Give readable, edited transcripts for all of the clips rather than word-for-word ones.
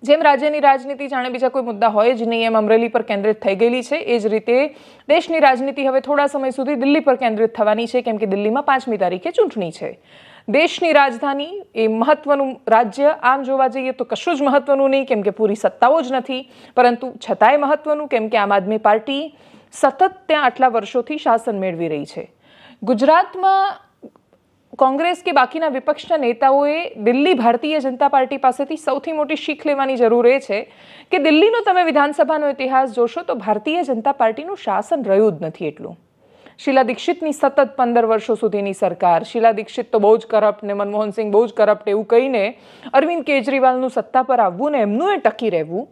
જેમ રાજ્યની રાજનીતિ જાણે બીજા કોઈ મુદ્દા હોય જ નહીં એમ અમરેલી પર કેન્દ્રિત થઈ ગયેલી છે, એ જ રીતે દેશની રાજનીતિ હવે થોડા સમય સુધી દિલ્હી પર કેન્દ્રિત થવાની છે, કેમ કે દિલ્હીમાં 5મી તારીખે ચૂંટણી છે. દેશની રાજધાની એ મહત્વનું રાજ્ય, આમ જોવા જઈએ તો કશું જ મહત્વનું નહીં, કેમ કે પૂરી સત્તાઓ જ નથી, પરંતુ છતાંય મહત્વનું, કેમ કે આમ આદમી પાર્ટી સતત ત્યાં આટલા વર્ષોથી શાસન મેળવી રહી છે. ગુજરાતમાં કોંગ્રેસ કે બાકીના વિપક્ષના નેતાઓએ દિલ્હી ભારતીય જનતા પાર્ટી પાસેથી સૌથી મોટી શીખ લેવાની જરૂર એ છે કે દિલ્હીનો તમે વિધાનસભાનો ઇતિહાસ જોશો તો ભારતીય જનતા પાર્ટીનું શાસન રહ્યું જ નથી એટલું. શીલા દીક્ષિતની સતત 15 વર્ષો સુધીની સરકાર, શીલા દીક્ષિત તો બહુ જ કરપ્ટ ને મનમોહનસિંહ બહુ જ કરપ્ટ એવું કહીને અરવિંદ કેજરીવાલનું સત્તા પર આવવું ને એમનું એ ટકી રહેવું,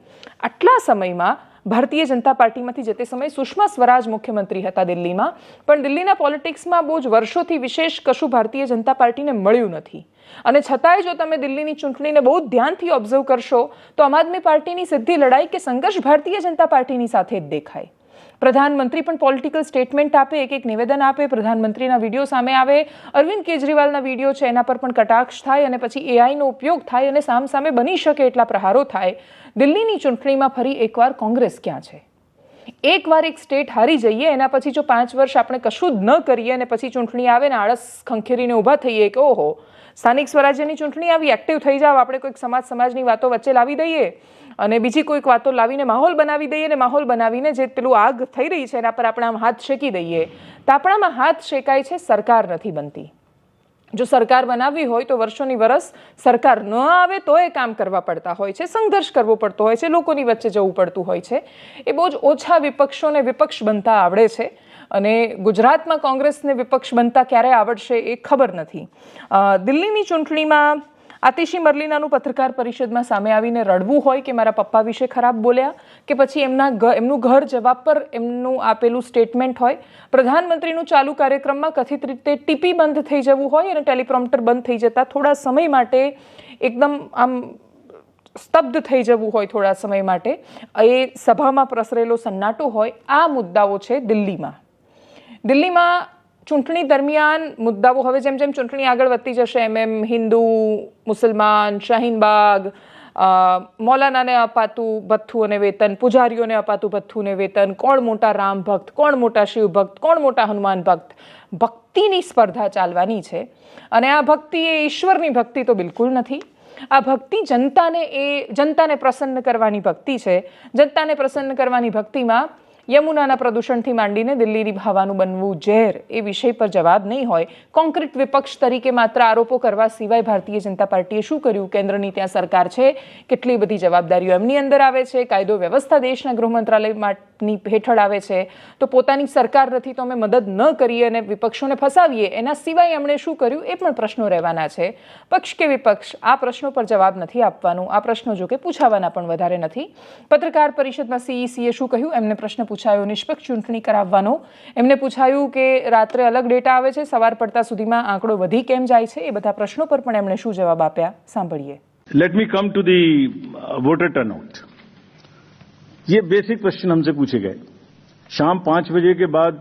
આટલા સમયમાં ભારતીય જનતા પાર્ટીમાંથી જે તે સમયે સુષ્મા સ્વરાજ મુખ્યમંત્રી હતા દિલ્હીમાં, પણ દિલ્હીના પોલિટિક્સમાં બહુ જ વર્ષોથી વિશેષ કશું ભારતીય જનતા પાર્ટીને મળ્યું નથી. અને છતાંય જો તમે દિલ્હીની ચૂંટણીને બહુ ધ્યાનથી ઓબ્ઝર્વ કરશો તો આમ આદમી પાર્ટીની સીધી લડાઈ કે સંઘર્ષ ભારતીય જનતા પાર્ટીની સાથે જ દેખાય. પ્રધાનમંત્રી પણ પોલિટિકલ સ્ટેટમેન્ટ આપે, એક નિવેદન આપે, પ્રધાનમંત્રીના વિડીયો સામે આવે, અરવિંદ કેજરીવાલના વિડીયો છે એના પર પણ કટાક્ષ થાય અને પછી એઆઈનો ઉપયોગ થાય અને સામસામે બની શકે એટલા પ્રહારો થાય. દિલ્હીની ચૂંટણીમાં ફરી એકવાર કોંગ્રેસ ક્યાં છે? એકવાર એક સ્ટેટ હારી જઈએ એના પછી જો 5 વર્ષ આપણે કશું જ ન કરીએ અને પછી ચૂંટણી આવે ને આળસ ખંખેરીને ઊભા થઈએ કે ઓહો સ્થાનિક સ્વરાજ્યની ચૂંટણી આવી, એક્ટિવ થઈ જાવ, આપણે કોઈક સમાજની વાતો વચ્ચે લાવી દઈએ અને બીજી કોઈક વાતો લાવીને માહોલ બનાવી દઈએ ને માહોલ બનાવીને જે પેલું આગ થઈ રહી છે એના પર આપણે આમ હાથ શેકી દઈએ. તાપણામાં હાથ શેકાય છે, સરકાર નથી બનતી. જો સરકાર બનાવવી હોય તો વર્ષોની વરસ સરકાર ન આવે તો એ કામ કરવા પડતા હોય છે, સંઘર્ષ કરવો પડતો હોય છે, લોકોની વચ્ચે જવું પડતું હોય છે. એ બહુ જ ઓછા વિપક્ષોને વિપક્ષ બનતા આવડે છે અને ગુજરાતમાં કોંગ્રેસને વિપક્ષ બનતા ક્યારે આવડશે એ ખબર નથી. દિલ્હીની ચૂંટણીમાં આતિશી મરલીનાનું પત્રકાર પરિષદમાં સામે આવીને રડવું હોય કે મારા પપ્પા વિશે ખરાબ બોલ્યા, કે પછી એમનું ઘર જવાબ પર એમનું આપેલું સ્ટેટમેન્ટ હોય, પ્રધાનમંત્રીનું ચાલુ કાર્યક્રમમાં કથિત રીતે ટીપી બંધ થઈ જવું હોય અને ટેલિપ્રોમ્પ્ટર બંધ થઈ જતા થોડા સમય માટે એકદમ આમ સ્તબ્ધ થઈ જવું હોય, થોડા સમય માટે એ સભામાં પ્રસરેલો સન્નાટો હોય, આ મુદ્દાઓ છે દિલ્હીમાં. ચૂંટણી દરમિયાન મુદ્દાઓ હવે જેમ જેમ ચૂંટણી આગળ વધતી જશે એમ હિન્દુ, મુસલમાન, શાહીનબાગ, મૌલાનાને અપાતું ભથ્થું અને વેતન, પૂજારીઓને અપાતું ભથ્થું અને વેતન, કોણ મોટા રામ ભક્ત, કોણ મોટા શિવ ભક્ત, કોણ મોટા હનુમાન ભક્ત, ભક્તિની સ્પર્ધા ચાલવાની છે. અને આ ભક્તિ એ ઈશ્વરની ભક્તિ તો બિલકુલ નથી. આ ભક્તિ જનતાને પ્રસન્ન કરવાની ભક્તિ છે. જનતાને પ્રસન્ન કરવાની ભક્તિમાં યમુનાના પ્રદૂષણથી માંડીને દિલ્હીની હવાનું બનવું ઝેર એ વિષય પર જવાબ નહીં હોય. કોન્ક્રીટ વિપક્ષ તરીકે માત્ર આરોપો કરવા સિવાય ભારતીય જનતા પાર્ટીએ શું કર્યું? કેન્દ્રની ત્યાં સરકાર છે, કેટલી બધી જવાબદારીઓ એમની અંદર આવે છે, કાયદો વ્યવસ્થા દેશના ગૃહ મંત્રાલયની હેઠળ આવે છે, તો પોતાની સરકાર નથી તો અમે મદદ ન કરીએ અને વિપક્ષોને ફસાવીએ, એના સિવાય એમણે શું કર્યું એ પણ પ્રશ્નો રહેવાના છે. પક્ષ કે વિપક્ષ આ પ્રશ્નો પર જવાબ નથી આપવાનું. આ પ્રશ્નો જો કે પૂછાવાના પણ વધારે નથી. પત્રકાર પરિષદમાં સીઈસીએ શું કહ્યું? એમને પ્રશ્ન પૂછાયો નિષ્પક્ષ ચૂંટણી કરાવવાનો. એમને પૂછાયું કે રાત્રે અલગ ડેટા આવે છે, સવાર પડતા સુધીમાં આંકડો વધી કેમ જાય છે? એ બધા પ્રશ્નો પર પણ એમણે શું જવાબ આપ્યા સાંભળીએ. Let me come to the voter turnout. ये बेसिक क्वेश्चन हमसे पूछे गए. शाम 5 बजे के बाद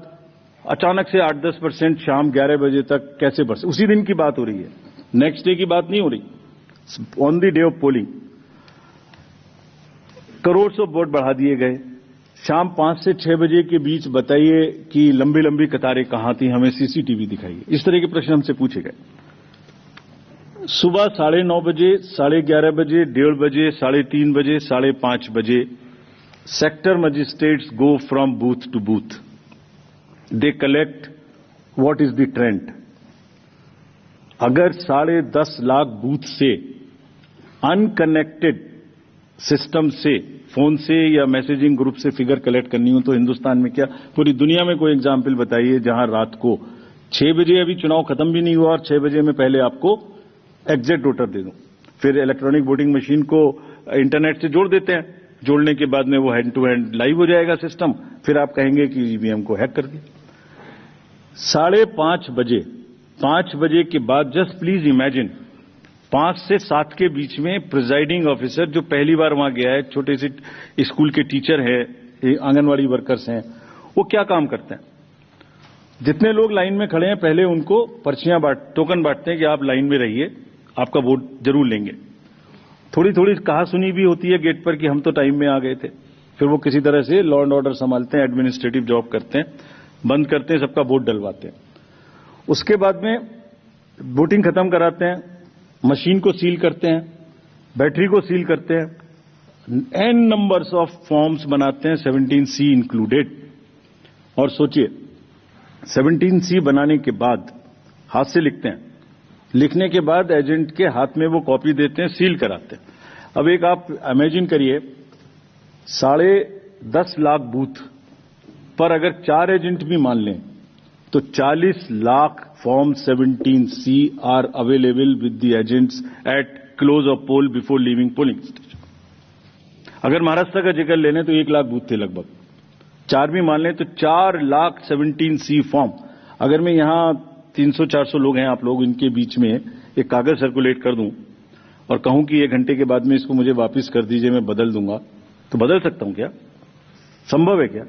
अचानक से 8-10% शाम 11 बजे तक कैसे बढ़ सकते? उसी दिन की बात हो रही है, नेक्स्ट डे की बात नहीं हो रही. On the day of polling crore सौ वोट बढ़ा दिए गए. शाम 5 से 6 बजे के बीच बताइए कि लंबी लंबी कतारें कहां थी, हमें सीसीटीवी दिखाइए. इस तरह के प्रश्न हमसे पूछे गए. सुबह 9:30 बजे, 11:30 बजे, 1:30 बजे, 3:30 बजे, 5:30 बजे sector magistrates go from booth to booth. They collect what is the trend. अगर 10.5 लाख बूथ से अनकनेक्टेड सिस्टम से, फोन से या मैसेजिंग ग्रुप से फिगर कलेक्ट करनी हो तो हिंदुस्तान में क्या पूरी दुनिया में कोई एग्जाम्पल बताइए जहां रात को 6 बजे, अभी चुनाव खत्म भी नहीं हुआ और 6 बजे में पहले आपको एग्जिट वोटर दे दूं. फिर इलेक्ट्रॉनिक वोटिंग मशीन को इंटरनेट से जोड़ देते हैं. जोड़ने के बाद में वो हैंड टू हैंड लाइव हो जाएगा सिस्टम. फिर आप कहेंगे कि ईवीएम को हैक कर दिया. 5:30 बजे, 5 बजे के बाद जस्ट प्लीज इमेजिन 5 से 7 के बीच में प्रिजाइडिंग ऑफिसर जो पहली बार वहां गया है, छोटे से स्कूल के टीचर है, आंगनवाड़ी वर्कर्स हैं, वो क्या काम करते हैं? जितने लोग लाइन में खड़े हैं पहले उनको पर्चियां टोकन बांटते हैं कि आप लाइन में रहिए, आपका वोट जरूर लेंगे. थोड़ी थोड़ी कहा सुनी भी होती है गेट पर कि हम तो टाइम में आ गए थे। फिर वो किसी तरह से लॉ एंड ऑर्डर संभालते हैं, एडमिनिस्ट्रेटिव जॉब करते हैं, बंद करते हैं, सबका वोट डलवाते हैं। उसके बाद में वोटिंग खत्म कराते हैं, मशीन को सील करते हैं, बैटरी को सील करते हैं, एन नंबर्स ऑफ फॉर्म्स बनाते हैं, 17C इंक्लूडेड। और सोचिए 17C बनाने के बाद हाथ से लिखते हैं, लिखने के बाद एजेंट के हाथ में वो कॉपी देते हैं, सील कराते हैं। अब एक आप इमेजिन करिए 10.5 लाख बूथ पर अगर 4 एजेंट भी मान लें तो 40 lakh form 17C are available with the agents at close of poll before leaving polling station. अगर महाराष्ट्र का जिक्र ले लें तो 1 लाख बूथ थे लगभग, 4 भी मान लें तो 4 लाख 17C फॉर्म। अगर मैं यहां 300-400 लोग हैं आप लोग, इनके बीच में एक कागज सर्कुलेट कर दूं और कहूं कि 1 घंटे के बाद में इसको मुझे वापस कर दीजिए, मैं बदल दूंगा, तो बदल सकता हूं क्या? संभव है क्या?